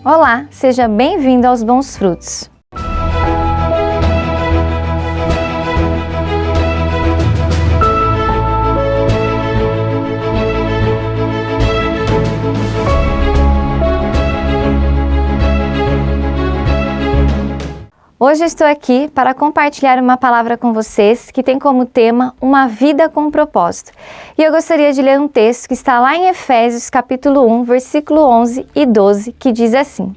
Olá, seja bem-vindo aos Bons Frutos. Hoje estou aqui para compartilhar uma palavra com vocês que tem como tema uma vida com propósito. E eu gostaria de ler um texto que está lá em Efésios capítulo 1, versículo 11 e 12, que diz assim: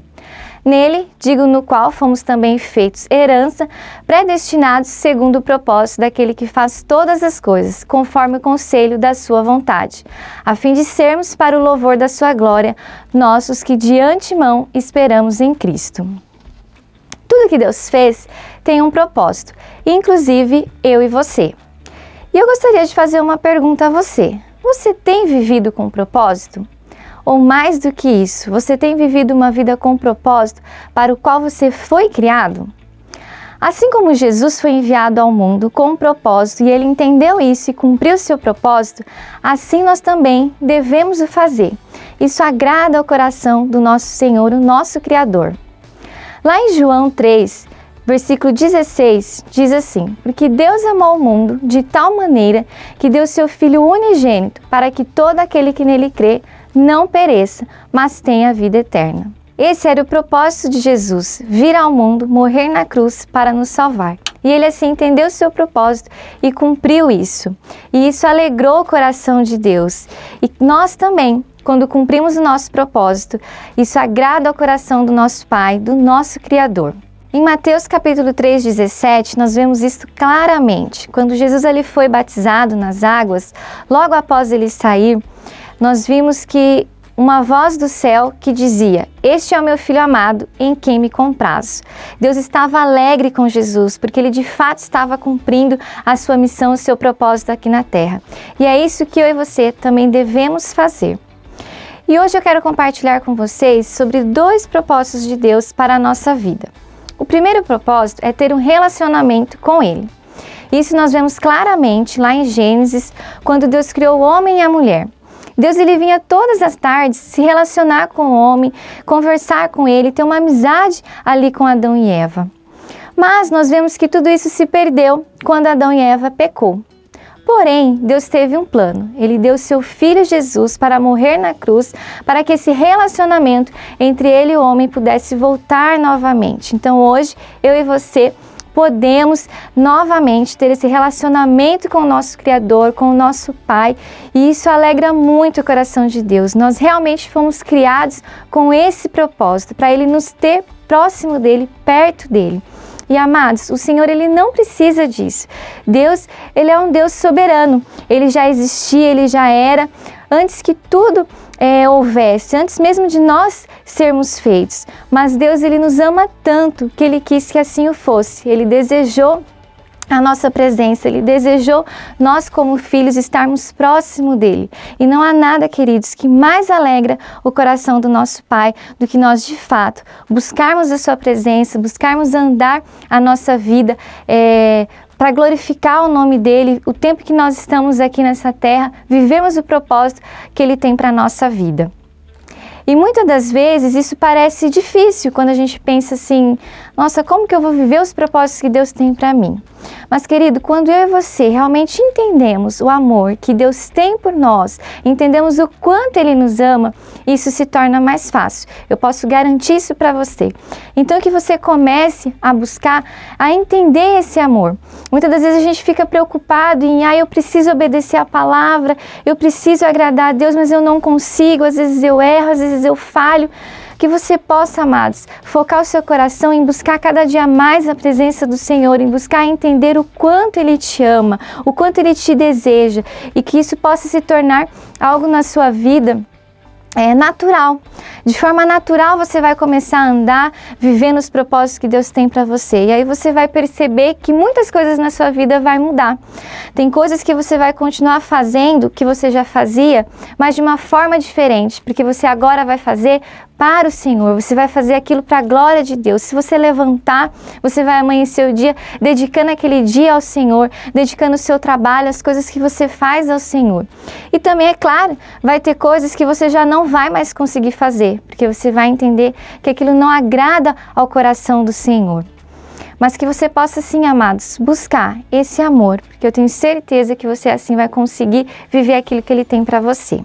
Nele, digo no qual fomos também feitos herança, predestinados segundo o propósito daquele que faz todas as coisas, conforme o conselho da sua vontade, a fim de sermos para o louvor da sua glória, nós os que de antemão esperamos em Cristo. Tudo que Deus fez tem um propósito, inclusive eu e você. E eu gostaria de fazer uma pergunta a você. Você tem vivido com propósito? Ou mais do que isso, você tem vivido uma vida com propósito para o qual você foi criado? Assim como Jesus foi enviado ao mundo com um propósito e ele entendeu isso e cumpriu seu propósito, assim nós também devemos o fazer. Isso agrada ao coração do nosso Senhor, o nosso Criador. Lá em João 3, versículo 16, diz assim: Porque Deus amou o mundo de tal maneira que deu seu Filho unigênito para que todo aquele que nele crê não pereça, mas tenha vida eterna. Esse era o propósito de Jesus, vir ao mundo, morrer na cruz para nos salvar. E ele assim entendeu seu propósito e cumpriu isso. E isso alegrou o coração de Deus. E nós também, quando cumprimos o nosso propósito, isso agrada ao coração do nosso Pai, do nosso Criador. Em Mateus capítulo 3, 17, nós vemos isso claramente. Quando Jesus ali foi batizado nas águas, logo após ele sair, nós vimos que uma voz do céu que dizia: Este é o meu Filho amado, em quem me comprazo. Deus estava alegre com Jesus, porque ele de fato estava cumprindo a sua missão, o seu propósito aqui na terra. E é isso que eu e você também devemos fazer. E hoje eu quero compartilhar com vocês sobre 2 propósitos de Deus para a nossa vida. O primeiro propósito é ter um relacionamento com Ele. Isso nós vemos claramente lá em Gênesis, quando Deus criou o homem e a mulher. Deus ele vinha todas as tardes se relacionar com o homem, conversar com ele, ter uma amizade ali com Adão e Eva. Mas nós vemos que tudo isso se perdeu quando Adão e Eva pecou. Porém, Deus teve um plano. Ele deu seu Filho Jesus para morrer na cruz, para que esse relacionamento entre ele e o homem pudesse voltar novamente. Então hoje, eu e você podemos novamente ter esse relacionamento com o nosso Criador, com o nosso Pai, e isso alegra muito o coração de Deus. Nós realmente fomos criados com esse propósito, para Ele nos ter próximo dEle, perto dEle. E amados, o Senhor ele não precisa disso. Deus, ele é um Deus soberano. Ele já existia, ele já era antes que tudo houvesse, antes mesmo de nós sermos feitos. Mas Deus ele nos ama tanto que ele quis que assim o fosse. Ele desejou a nossa presença, ele desejou nós como filhos estarmos próximo dele. E não há nada, queridos, que mais alegra o coração do nosso Pai do que nós de fato buscarmos a sua presença, buscarmos andar a nossa vida para glorificar o nome dele, o tempo que nós estamos aqui nessa terra, vivemos o propósito que ele tem para a nossa vida. E muitas das vezes isso parece difícil quando a gente pensa assim: nossa, como que eu vou viver os propósitos que Deus tem para mim? Mas, querido, quando eu e você realmente entendemos o amor que Deus tem por nós, entendemos o quanto Ele nos ama, isso se torna mais fácil. Eu posso garantir isso para você. Então, que você comece a buscar, a entender esse amor. Muitas das vezes a gente fica preocupado em, eu preciso obedecer a palavra, eu preciso agradar a Deus, mas eu não consigo, às vezes eu erro, às vezes eu falho. Que você possa, amados, focar o seu coração em buscar cada dia mais a presença do Senhor, em buscar entender o quanto Ele te ama, o quanto Ele te deseja, e que isso possa se tornar algo na sua vida natural. De forma natural você vai começar a andar, vivendo os propósitos que Deus tem para você. E aí você vai perceber que muitas coisas na sua vida vai mudar. Tem coisas que você vai continuar fazendo, que você já fazia, mas de uma forma diferente, porque você agora vai fazer para o Senhor, você vai fazer aquilo para a glória de Deus. Se você levantar, você vai amanhecer o dia dedicando aquele dia ao Senhor, dedicando o seu trabalho, as coisas que você faz ao Senhor. E também, é claro, vai ter coisas que você já não vai mais conseguir fazer, porque você vai entender que aquilo não agrada ao coração do Senhor. Mas que você possa, sim, amados, buscar esse amor, porque eu tenho certeza que você assim vai conseguir viver aquilo que Ele tem para você.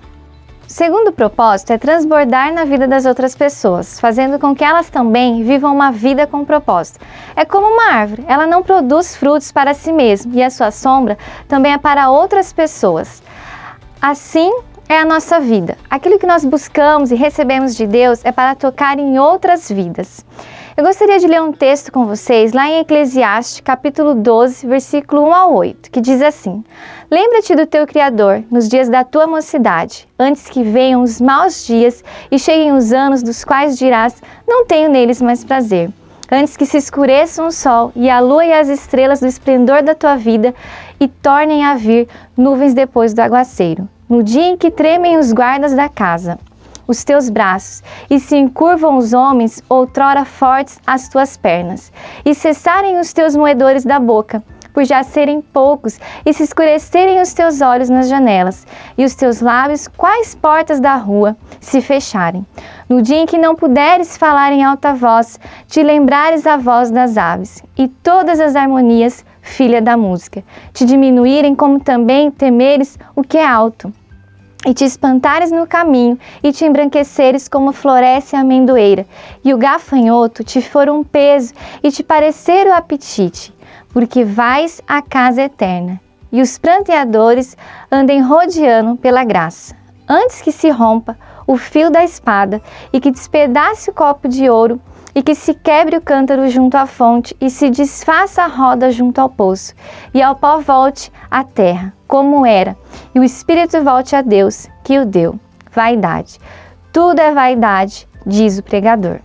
O segundo propósito é transbordar na vida das outras pessoas, fazendo com que elas também vivam uma vida com propósito. É como uma árvore, ela não produz frutos para si mesma e a sua sombra também é para outras pessoas. Assim é a nossa vida. Aquilo que nós buscamos e recebemos de Deus é para tocar em outras vidas. Eu gostaria de ler um texto com vocês lá em Eclesiastes, capítulo 12, versículo 1 ao 8, que diz assim: Lembra-te do teu Criador nos dias da tua mocidade, antes que venham os maus dias e cheguem os anos dos quais dirás, não tenho neles mais prazer. Antes que se escureçam o sol e a lua e as estrelas do esplendor da tua vida e tornem a vir nuvens depois do aguaceiro. No dia em que tremem os guardas da casa, os teus braços, e se encurvam os homens, outrora fortes as tuas pernas, e cessarem os teus moedores da boca, por já serem poucos, e se escurecerem os teus olhos nas janelas, e os teus lábios, quais portas da rua, se fecharem. No dia em que não puderes falar em alta voz, te lembrares a voz das aves, e todas as harmonias, filha da música, te diminuírem como também temeres o que é alto, e te espantares no caminho, e te embranqueceres como floresce a amendoeira, e o gafanhoto te for um peso, e te parecer o apetite, porque vais à casa eterna, e os pranteadores andem rodeando pela graça. Antes que se rompa o fio da espada, e que despedace o copo de ouro, e que se quebre o cântaro junto à fonte, e se desfaça a roda junto ao poço, e ao pó volte a terra, como era, e o espírito volte a Deus, que o deu. Vaidade. Tudo é vaidade, diz o pregador.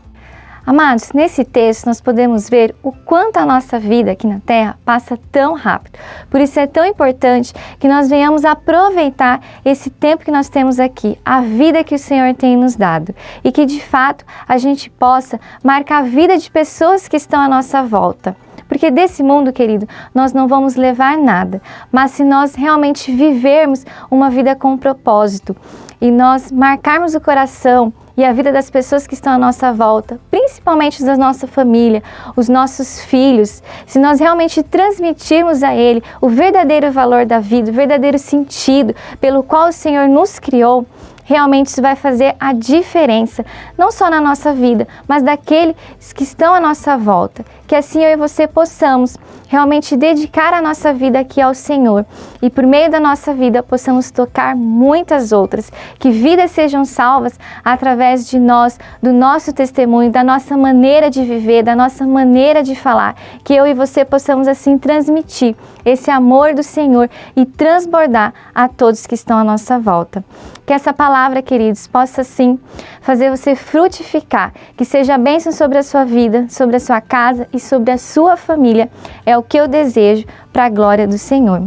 Amados, nesse texto nós podemos ver o quanto a nossa vida aqui na Terra passa tão rápido. Por isso é tão importante que nós venhamos aproveitar esse tempo que nós temos aqui, a vida que o Senhor tem nos dado. E que de fato a gente possa marcar a vida de pessoas que estão à nossa volta. Porque desse mundo, querido, nós não vamos levar nada. Mas se nós realmente vivermos uma vida com propósito e nós marcarmos o coração e a vida das pessoas que estão à nossa volta, principalmente da nossa família, os nossos filhos, se nós realmente transmitirmos a ele o verdadeiro valor da vida, o verdadeiro sentido pelo qual o Senhor nos criou, realmente isso vai fazer a diferença, não só na nossa vida, mas daqueles que estão à nossa volta. Que assim eu e você possamos realmente dedicar a nossa vida aqui ao Senhor e por meio da nossa vida possamos tocar muitas outras, que vidas sejam salvas através de nós, do nosso testemunho, da nossa maneira de viver, da nossa maneira de falar, que eu e você possamos assim transmitir esse amor do Senhor e transbordar a todos que estão à nossa volta. Que essa palavra, queridos, possa sim fazer você frutificar, que seja bênção sobre a sua vida, sobre a sua casa e sobre a sua família. É o que eu desejo para a glória do Senhor.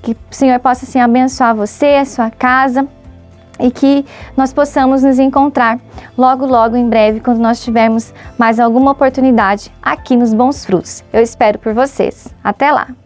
Que o Senhor possa assim abençoar você, a sua casa e que nós possamos nos encontrar logo, logo em breve, quando nós tivermos mais alguma oportunidade aqui nos Bons Frutos. Eu espero por vocês. Até lá!